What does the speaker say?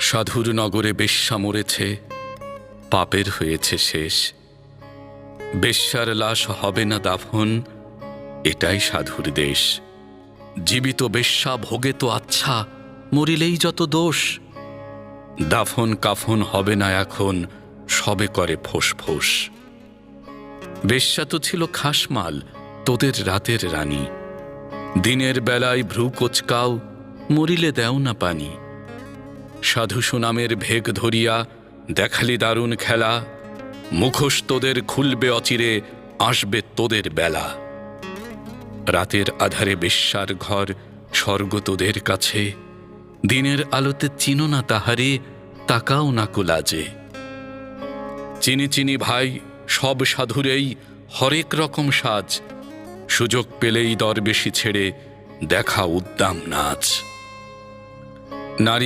সাধুর নগরে বেশ্যা মরেছে, পাপের হয়েছে শেষ। বেশ্যার লাশ হবে না দাফন, এটাই সাধুর দেশ। জীবিত বেশ্যা ভোগে তো আচ্ছা, মরিলেই যত দোষ। দাফন কাফন হবে না এখন, সবে করে ফোঁস ফোঁস। বেশ্যা তো ছিল খাসমাল, তোদের রাতের রানী। দিনের বেলায় ভ্রু কোচকাও, মরিলে দেও না পানি। সাধু সুনামের ভেগ ধরিয়া দেখালি দারুণ খেলা, মুখোশ তোদের খুলবে অচিরে, আসবে তোদের বেলা। রাতের আধারে বেশ্যার ঘর, স্বর্গ তোদের কাছে। দিনের আলোতে চিনো না তাহারে, তাকাও না কুলাজে। চিনি চিনি ভাই সব সাধুরেই হরেক রকম সাজ, সুযোগ পেলেই দরবেশি ছেড়ে দেখা উদ্দাম নাচ। নারী